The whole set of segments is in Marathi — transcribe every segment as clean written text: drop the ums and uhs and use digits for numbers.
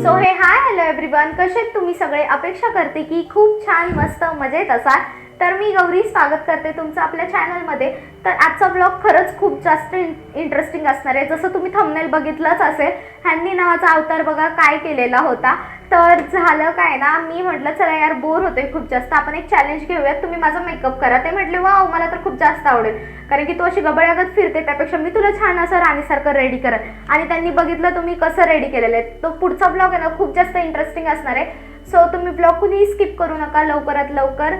सो हे हाय हॅलो एव्हरीवन, कसे आहेत तुम्ही सगळे? अपेक्षा करते की खूप छान मस्त मजेत असाल. तर मी गौरी स्वागत करते तुमचं आपल्या चॅनलमध्ये. तर आजचा ब्लॉग खरंच खूप जास्त इंटरेस्टिंग असणार आहे. जसं तुम्ही थंबनेल बघितलंच असेल, हॅन्नी नावाचा अवतार बघा काय केलेला होता. तर झालं काय ना, मी म्हटलं चला यार बोर होते खूप जास्त, आपण एक चॅलेंज घेऊयात, तुम्ही माझा मेकअप करा. ते म्हटले वाव मला तर खूप जास्त आवडेल, कारण की तू अशी गबळ्यागत फिरते त्यापेक्षा मी तुला छान असं राणीसारखं रेडी करेन. आणि त्यांनी बघितलं तुम्ही कसं रेडी केलेलं आहे. तो पुढचा ब्लॉग आहे ना खूप जास्त इंटरेस्टिंग असणार आहे. सो तुम्ही ब्लॉग कुणीही स्किप करू नका, लवकरात लवकर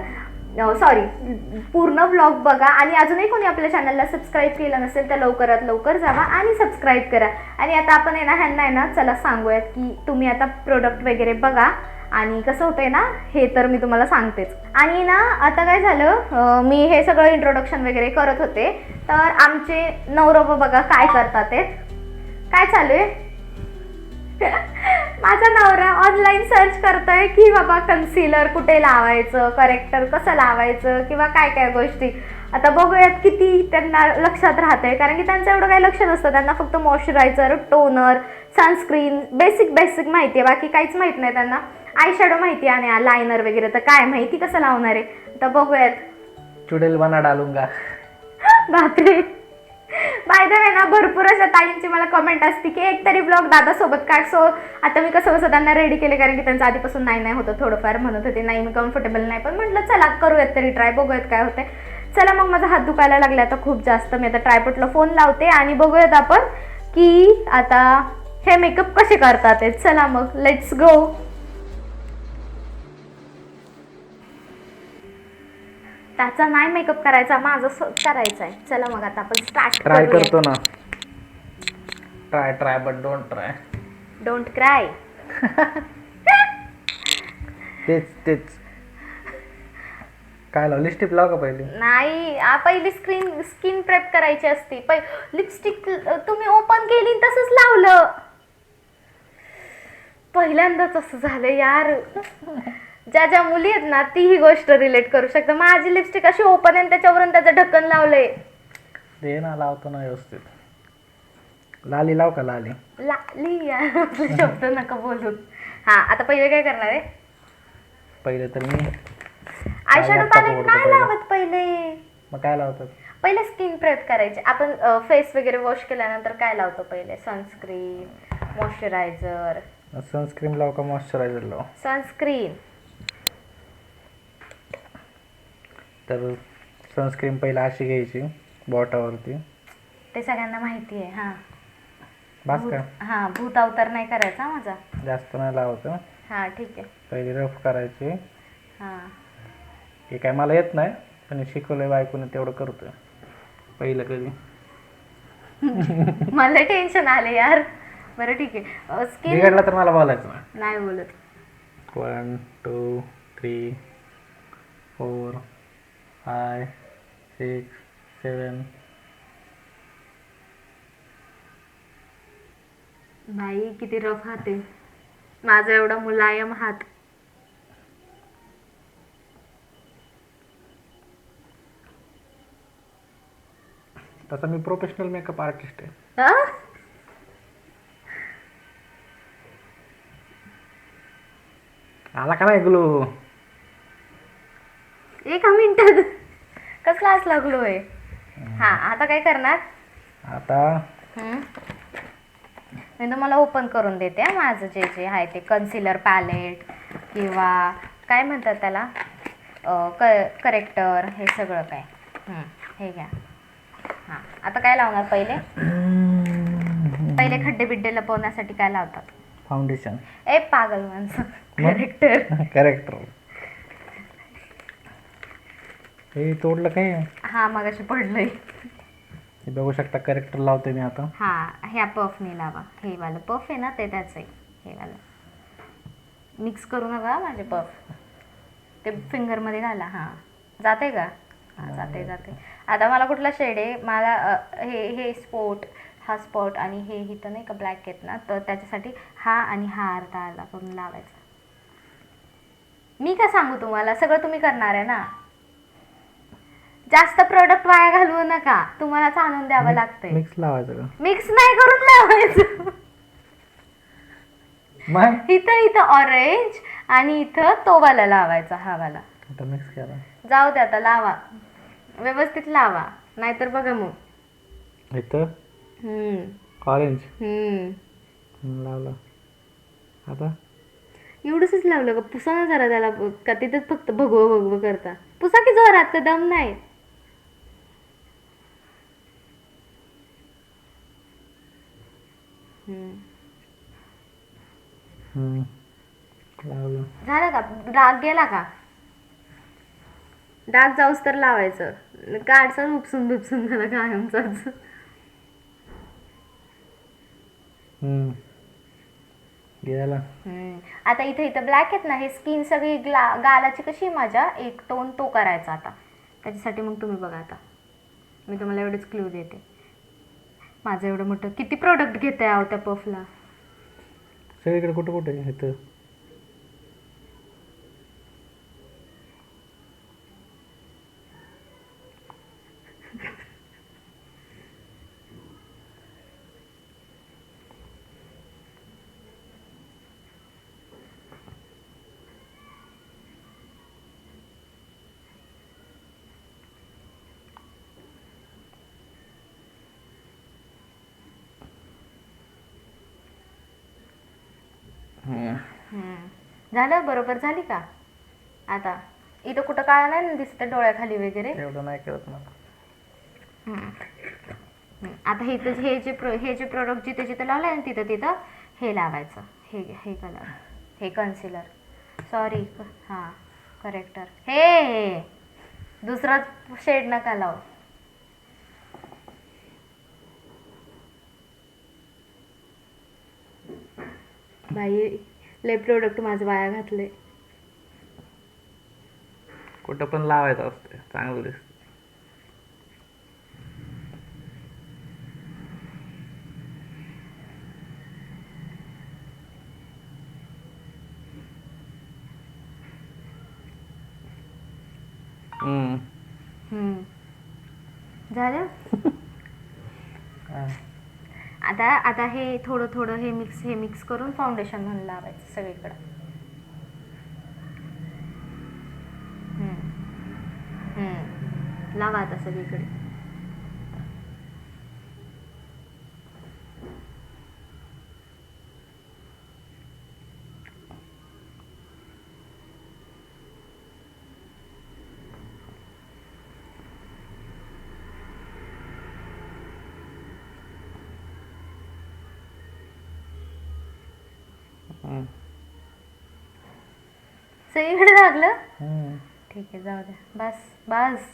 पूर्ण ब्लॉग बघा. आणि अजूनही कोणी आपल्या चॅनलला सबस्क्राईब केलं नसेल तर लवकरात लवकर जावा आणि सबस्क्राईब करा. आणि आता आपण आहे ना ह्यांना आहे ना चला सांगूयात की तुम्ही आता प्रोडक्ट वगैरे बघा आणि कसं होतंय ना हे तर मी तुम्हाला सांगतेच. आणि ना आता काय झालं, मी हे सगळं इंट्रोडक्शन वगैरे करत होते तर आमचे नवरबा बघा काय करतात ते. काय चालू आहे माझा नवरा ऑनलाईन सर्च करतोय की बाबा कन्सिलर कुठे लावायचं, करेक्टर कसं लावायचं किंवा काय काय गोष्टी. आता बघूयात किती त्यांना लक्षात राहतंय, कारण की त्यांचं एवढं काही लक्ष नसतं. त्यांना फक्त मॉइश्चरायझर, टोनर, सनस्क्रीन बेसिक माहिती आहे, बाकी काहीच माहित नाही त्यांना. आय शॅडो माहिती आहे आणि लायनर वगैरे तर काय माहिती कसं लावणार आहे. तर बघूयात. चुडेल बना डालूंगा. बापरे. बाय द वे ना भरपूर अशा ताईंची मला कमेंट असते की एक तरी ब्लॉग दादासोबत काढ. सो आता मी कसं त्यांना रेडी केले, कारण की त्यांचं आधीपासून नाही होतं, थोडंफार म्हणत होते नाही मी कम्फर्टेबल नाही, पण म्हटलं चला करूयात तरी ट्राय, बघूयात काय होते. चला मग माझा हात दुखायला लागला आता खूप जास्त. मी आता ट्रायपॉडला फोन लावते आणि बघूयात आपण की आता हे मेकअप कसे करतात. चला मग लेट्स गो. त्याचा नाही मेकअप करायचा, माझा करायचा आहे. चला मग आता आपण स्टार्ट ट्राय करूया. करतो ना. Try but don't try. Don't cry. तेच काय लाव? लिपस्टिक लाव का पहिले? नाही, पहिली स्किन प्रेप करायची असते. लिपस्टिक तुम्ही ओपन केली तसंच लावलं. पहिल्यांदाच असं झालं यार. ज्या मुली आहेत ना ती ही गोष्ट रिलेट करू शकते. माझी लिपस्टिक अशी ओपन आहे त्याच्यावरून त्याचं ढक्कन लावलंय. दे ना, लावतो ना व्यवस्थित. लाली लाव का? लाली यार शब्द नका बोलून. हा आता पहिले काय करणार आहे? पहिले तर मी आयशॅडो पॅलेट नाही लावत पहिले. मग काय लावतात? पहिले स्किन प्रेप करायचे आपण. फेस वगैरे वॉश केल्यानंतर काय लावतो पहिले? Sunscreen, moisturiser. सनस्क्रीन लाव का मॉइश्चरायझर लाव? सनस्क्रीन. तर सनस्क्रीन पहिला अशी घ्यायची बोटावरती. ते सगळ्यांना माहिती आहे. हा बस का? हा भूत अवतार नाही करायचा माझा. जास्त नाही लावायचं. हा ठीक आहे. पहिले रफ करायची. हा हे काय मला येत नाही, पण शिकवलंय बायकोने तेवढं करतोय. पहिलं कधी मला टेन्शन आले यार. बरं ठीक आहे. स्किन बिघडला तर मला बोलायचं नाही बोलत. 1 2 3 4 5 6 7. बाई किती रफ हात आहे माझा, एवढा मुलायम हात. तसा मी प्रोफेशनल मेकअप आर्टिस्ट आहे. हा? आला का नाही ग्लो? एका मिनिटात कसला असला ग्लो आहे. हा आता काय करणार? आता मी तुम्हाला ओपन करून देते. माझं जे आहे ते कन्सिलर पॅलेट किंवा काय म्हणतात त्याला, करेक्टर, हे सगळं काय. हे घ्या. हां आता काय लावणार? पहिले खड्डे बिड्डे लपवण्यासाठी काय लावतात? फाउंडेशन. ए पागल माणसं. करेक्टर. हे तोडलं काय? हा मगाशी पडलंय. हे बघू शकता, करेक्टर लावतोय मी आता. हा ह्या पफने लावा. हे वालं पफ आहे ना ते त्याच आहे. हे वालं मिक्स करू नका माझे पफ. ते फिंगरमध्ये घाला. हां जाते का? हां जाते. आता मला कुठला शेड आहे? मला हे स्पॉट, हा स्पॉट आणि हे इथं नाही का ब्लॅक आहेत ना, तर त्याच्यासाठी हा आणि हा अर्धा करून लावायचा. मी काय सांगू तुम्हाला, सगळं तुम्ही करणार आहे ना. जास्त प्रोडक्ट वाया घालवू नका, तुम्हालाच आणून द्यावं लागतंय. मिक्स लावायचं का? मिक्स नाही करून लावायचं. मग इथं इथं ऑरेंज आणि इथं तो वाला लावायचा, हा वाला. आता मिक्स केला. जाऊ दे आता, लावा व्यवस्थित लावा, नाहीतर बघा मग. इथं ऑरेंज लावलं. आता एवढंच लावलं का? पुसा ना जरा त्याला, का तिथेच फक्त भगवं भगवं करता? पुसा की जोरात, का दम नाही? लावलं. झालं का? डाग गेला का? डाग जाऊस तर लावायचं, काढचं उपसून बिपसून झाला कायमचाच. गेला. आता इथे इथं ब्लॅक आहेत ना, हे स्किन सगळी गालाची कशी मजा, एक टोन तो करायचा आता. त्याच्यासाठी मग तुम्ही बघा, आता मी तुम्हाला एवढेच क्लू देते. माझं एवढं मोठं किती प्रोडक्ट घेते आहो त्या पफला. सगळीकडे कुठं कुठे इथं झालं? बरोबर झाली का? आता इथं कुठं काळा नाही ना दिसतं डोळ्याखाली वगैरे? एवढं नाही करत मला. आता हे जे प्रोडक्ट जिथे जिथे लावलंय ना, तिथं तिथं हे लावायचं, हे कलर, हे कन्सिलर, सॉरी हां करेक्टर, हे दुसरा शेड नका लावू. बाई लय प्रोडक्ट माझं वाया घातले. कुठं पण लावायचं असतं, चांगलं दिसतं. झालं? आता आता हे थोडं थोडं हे मिक्स करून फाउंडेशन म्हणून लावायचं सगळीकडं. लावा आता सगळीकडे. सगळीकडे लागलं? ठीक आहे, जाऊ द्या, बस बस.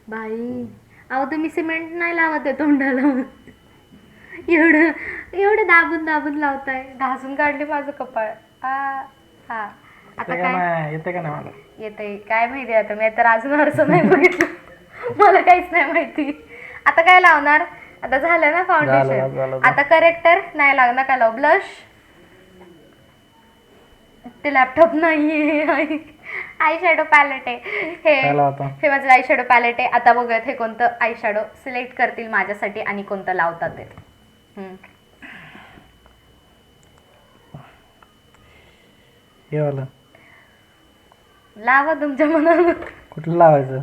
बाई अहो, तुम्ही सिमेंट नाही लावत आहे तोंडाला, एवढं एवढं दाबून दाबून लावताय. घासून काढले माझं कपाळ. हा आता काय येते का नाही मला? येते काय माहिती, आता मी तर अजून अर्थ नाही बघितलं, मला काहीच नाही माहिती. आता काय लावणार? आता झालं ना फाउंडेशन, आता करेक्टर नाही लागणार. काय लावू? ब्लश? ते लॅपटॉप नाहीये. आय शॅडो पॅलेट आहे हे माझं आय शॅडो पॅलेट आहे. आता बघूयात हे कोणतं आय शॅडो सिलेक्ट करतील माझ्यासाठी आणि कोणतं लावतात ते. लावा तुमच्या मनानं. कुठलं लावायचं?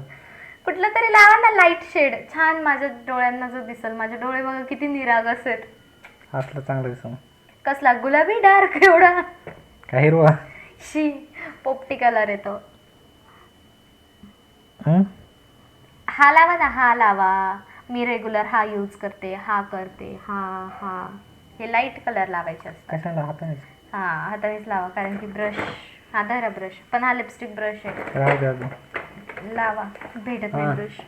कुठलं तरी लावा ना, लाईट शेड छान माझ्या डोळ्यांना जो दिसल. माझे डोळे बघा किती निरागस आहेत. असलं चांगलं दिसलं. कसला? गुलाबी डार्क एवढा काय हिरवा? शी पोपटी कलर येतो. हा लावा ना, हा लावा. मी रेग्युलर हा यूज करते, हा करते. हा हे लाईट कलर लावायचे असतात. हा हातानेच लावा, कारण की ब्रश, हा धरा ब्रश, पण हा लिपस्टिक ब्रश आहे. लावा, भेटत नाही ब्रश.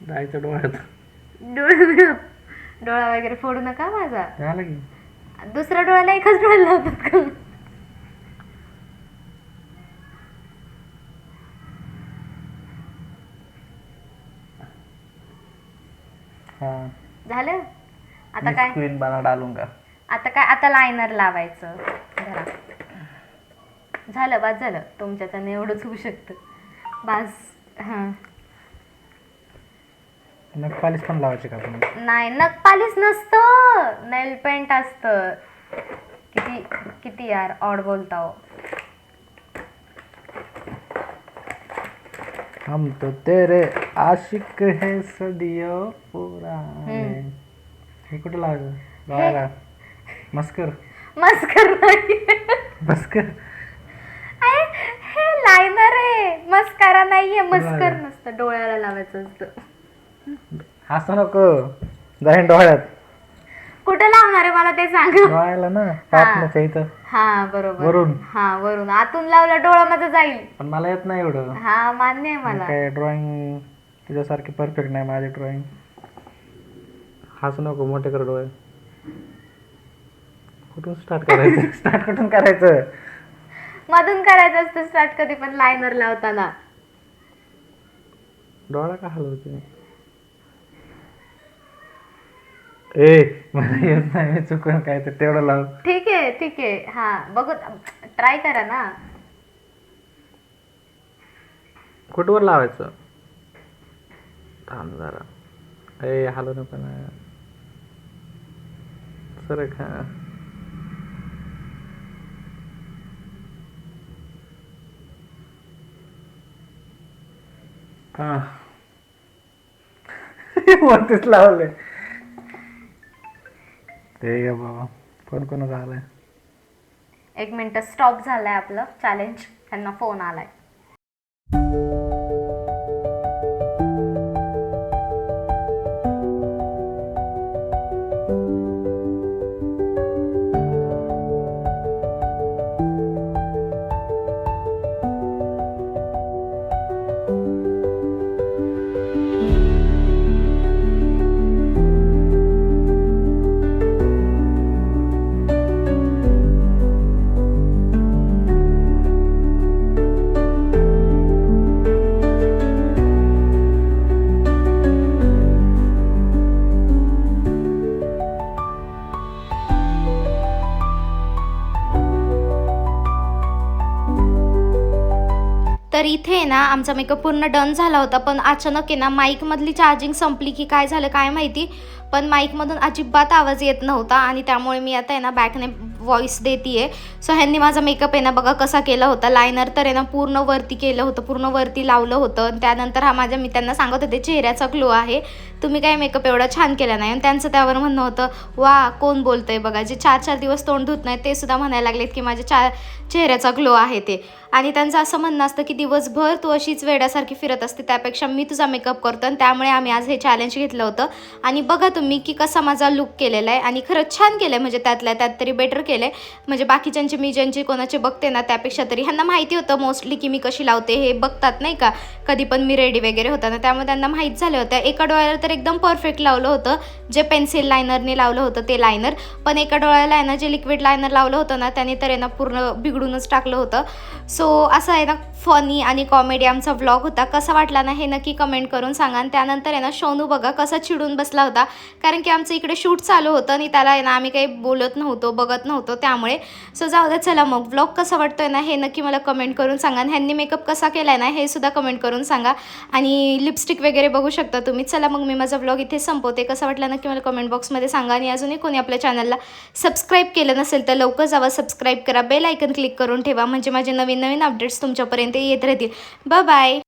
जायचं डोळ्यात. डोळा वगैरे फोडू नका माझा. झालं की दुसऱ्या डोळ्याला एकच डोळा लावतात का? झालं? आता काय स्क्रीन बना डालूंगा. आता काय? आता लायनर लावायचं. धरा झालं बास झालं, तुमच्याच्याने एवढंच होऊ शकतं. बास. हां. नख पालिश पण लावायचे का आपण? नाही, नख पालिश नसतं, नेल पेंट असतं. किती किती यार ऑड बोलता हो. हम तो तेरे आशिक है सदियों पुराने. हे कुठं लावायचं? डोळ्याला मस्कर. मस्कर नाही. मस्कर हे लायनर आहे, मस्कारा नाहीये. मस्कर नसतं, डोळ्याला लावायचं असतं. असं नको, जाईन डोळ्यात. कुठं लावणार आहे मला ते सांग. डोळ्याला ना, पापण्याच्या इथं. हा बरोबर. वरून. हा वरून. आतून लावलं डोळ्यामध्ये जाईल. पण मला येत नाही एवढं. हा मान्य आहे मला. काय ड्रॉइंग तुझ्यासारखी परफेक्ट नाही माझी ड्रॉइंग. हसू नको, मोठे कर डोळे. कुठून स्टार्ट करायचं? स्टार्ट कुठून करायचं? मधून करायचं असतं स्टार्ट कधी पण लायनर लावताना. डोळा का हलवते? ए मला येत नाही, मी चुकून काय तर तेवढं लाव. ठीक आहे ठीक आहे. हा बघू, ट्राय करा ना. कुठवर लावायचं? थांब जरा. ए हलव नको ना. सरक. हा हा. वरतीच लावले. ते ग बाबा, फोन कोणाचा आलाय? 1 मिनिट, स्टॉप झालंय आपलं चॅलेंज. त्यांना फोन आलाय. तर इथे आहे ना आमचा मेकअप पूर्ण डन झाला होता, पण अचानक आहे ना माईकमधली चार्जिंग संपली की काय झालं काय माहिती, पण माईकमधून अजिबात आवाज येत नव्हता आणि त्यामुळे मी आता आहे ना बॅकने व्हॉइस देते. सो ह्यांनी माझा मेकअप आहे ना बघा कसा केला होता. लायनर तर आहे ना पूर्ण वरती केलं होतं, पूर्ण वरती लावलं होतं. त्यानंतर हा माझ्या, मी त्यांना सांगत होते चेहऱ्याचा ग्लो आहे, तुम्ही काय मेकअप एवढा छान केला नाही. आणि त्यांचं त्यावर म्हणणं होतं, वा कोण बोलतंय बघा, जे 4-4 दिवस तोंड धुत नाही ते सुद्धा म्हणायला लागलेत की माझ्या चेहऱ्याचा ग्लो आहे ते. आणि त्यांचं असं म्हणणं असतं की दिवसभर तू अशीच वेड्यासारखी फिरत असते, त्यापेक्षा मी तुझा मेकअप करतो. आणि त्यामुळे आम्ही आज हे चॅलेंज घेतलं होतं. आणि बघा तुम्ही की कसा माझा लुक केलेला आहे, आणि खरंच छान केलं आहे, म्हणजे त्यातल्या त्यात तरी बेटर केलं आहे. म्हणजे बाकीच्यांचे मी ज्यांचे कोणाचे बघते ना त्यापेक्षा तरी ह्यांना माहिती होतं मोस्टली की मी कशी लावते, हे बघतात नाही का कधी पण मी रेडी वगैरे होता ना, त्यामुळे त्यांना माहीत झालं होतं. एका डोळ्याला तर एकदम परफेक्ट लावलं होतं, जे पेन्सिल लायनरने लावलं होतं ते लायनर, पण एका डोळ्याला आहे ना जे लिक्विड लायनर लावलं होतं ना त्याने तर आहे ना पूर्ण बिघडूनच टाकलं होतं. सो असं आहे ना फनी आणि कॉमेडी आमचा व्लॉग होता. कसा वाटला ना हे नक्की कमेंट करून सांगा. आणि त्यानंतर आहे ना शोनू बघा कसा चिडून बसला होता, कारण की आमचं इकडे शूट चालू होतं आणि त्याला आहे ना आम्ही काही बोलत नव्हतो, बघत नव्हतो त्यामुळे. सो जाऊ द्या, चला मग व्लॉग कसा वाटतोय ना हे नक्की मला कमेंट करून सांगा. आणि ह्यांनी मेकअप कसा केला आहे ना हे सुद्धा कमेंट करून सांगा. आणि लिपस्टिक वगैरे बघू शकता तुम्ही. चला मग मी माझा व्लॉग इथे संपवते. कसा वाटला नक्की मला कमेंट बॉक्समध्ये सांगा. आणि अजूनही कोणी आपल्या चॅनलला सबस्क्राईब केलं नसेल तर लवकर जावा, सबस्क्राईब करा, बेल आयकन क्लिक करून ठेवा, म्हणजे माझे नवीन नवीन अपडेट्स तुमच्यापर्यंत येत राहतील. Bye bye.